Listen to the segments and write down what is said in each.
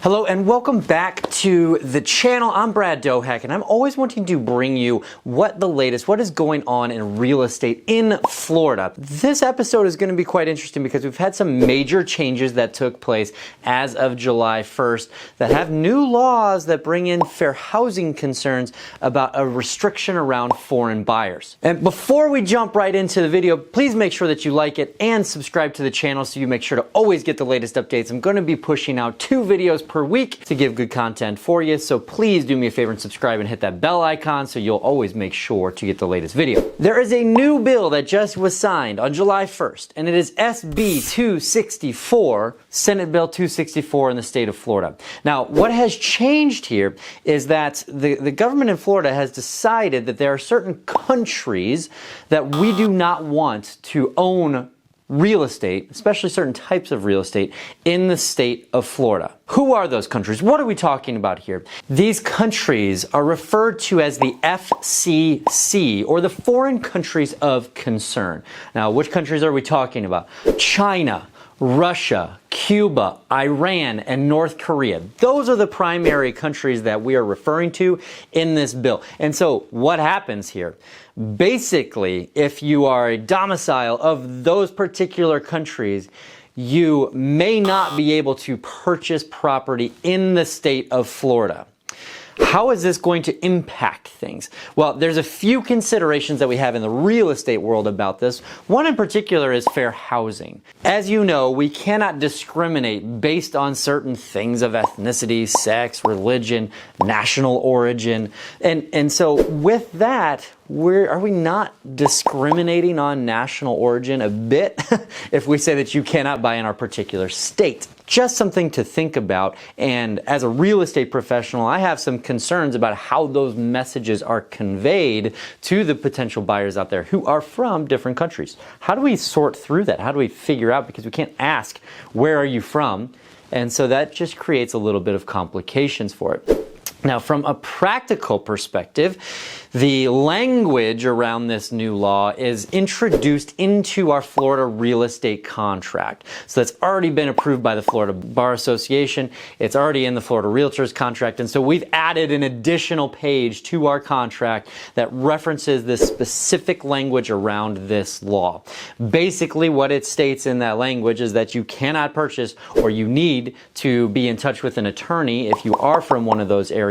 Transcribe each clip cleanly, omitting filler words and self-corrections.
Hello and welcome back to the channel. I'm Brad Dohak and I'm always wanting to bring you what is going on in real estate in Florida. This episode is going to be quite interesting because we've had some major changes that took place as of July 1st that have new laws that bring in fair housing concerns about a restriction around foreign buyers. And before we jump right into the video, please make sure that you like it and subscribe to the channel so you make sure to always get the latest updates. I'm going to be pushing out 2 videos per week to give good content for you, so please do me a favor and subscribe and hit that bell icon so you'll always make sure to get the latest video. There is a new bill that just was signed on July 1st, and it is SB 264, Senate Bill 264 in the state of Florida. Now, what has changed here is that the government in Florida has decided that there are certain countries that we do not want to own real estate, especially certain types of real estate, in the state of Florida. Who are those countries? What are we talking about here? These countries are referred to as the FCC, or the Foreign Countries of Concern. Now, which countries are we talking about? China, Russia, Cuba, Iran, and North Korea. Those are the primary countries that we are referring to in this bill. And so what happens here? Basically, if you are a domicile of those particular countries, you may not be able to purchase property in the state of Florida. How is this going to impact things? Well, there's a few considerations that we have in the real estate world about this. One in particular is fair housing. As you know, we cannot discriminate based on certain things of ethnicity, sex, religion, national origin. And so with that, are we not discriminating on national origin a bit if we say that you cannot buy in our particular state? Just something to think about, and as a real estate professional, I have some concerns about how those messages are conveyed to the potential buyers out there who are from different countries. How do we sort through that? How do we figure out, because we can't ask, where are you from? And so that just creates a little bit of complications for it. Now, from a practical perspective, the language around this new law is introduced into our Florida real estate contract. So that's already been approved by the Florida Bar Association. It's already in the Florida Realtors contract. And so we've added an additional page to our contract that references this specific language around this law. Basically, what it states in that language is that you cannot purchase, or you need to be in touch with an attorney if you are from one of those areas.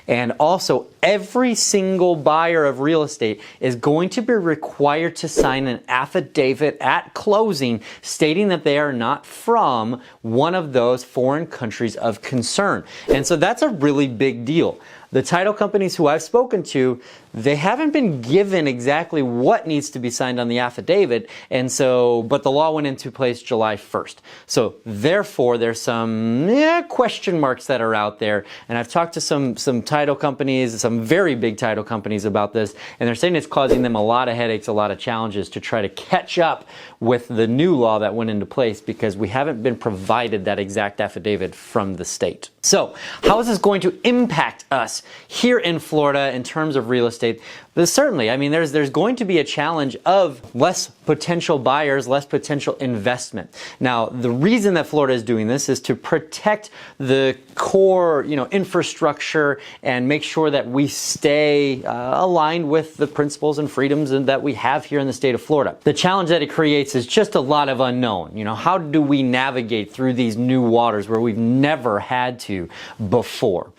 And also, every single buyer of real estate is going to be required to sign an affidavit at closing stating that they are not from one of those foreign countries of concern. And so that's a really big deal. The title companies who I've spoken to, they haven't been given exactly what needs to be signed on the affidavit, and so, but the law went into place July 1st. So therefore, there's some question marks that are out there, and I've talked to some title companies, some very big title companies about this, and they're saying it's causing them a lot of headaches, a lot of challenges to try to catch up with the new law that went into place because we haven't been provided that exact affidavit from the state. So, how is this going to impact us here in Florida in terms of real estate? But certainly, I mean, there's going to be a challenge of less potential buyers, less potential investment. Now, the reason that Florida is doing this is to protect the core, infrastructure and make sure that we stay aligned with the principles and freedoms that we have here in the state of Florida. The challenge that it creates is just a lot of unknown. How do we navigate through these new waters where we've never had to before?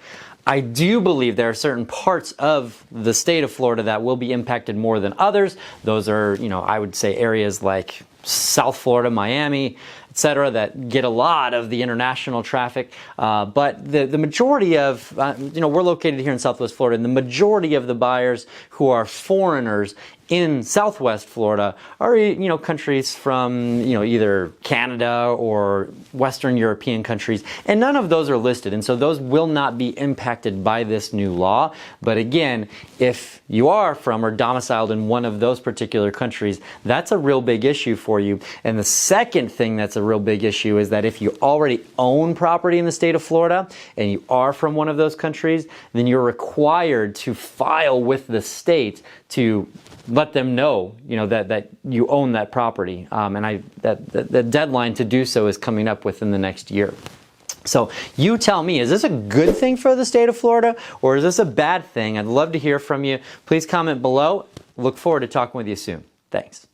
I do believe there are certain parts of the state of Florida that will be impacted more than others. Those are, I would say areas like South Florida, Miami, etc., that get a lot of the international traffic. But the majority of, we're located here in Southwest Florida, and the majority of the buyers who are foreigners in Southwest Florida are, countries from, either Canada or Western European countries, and none of those are listed, and so those will not be impacted by this new law. But again, if you are from or domiciled in one of those particular countries, that's a real big issue for you. And the second thing that's a real big issue is that if you already own property in the state of Florida and you are from one of those countries, then you're required to file with the state to let them know, that you own that property. And the deadline to do so is coming up within the next year. So you tell me, is this a good thing for the state of Florida or is this a bad thing? I'd love to hear from you. Please comment below. Look forward to talking with you soon. Thanks.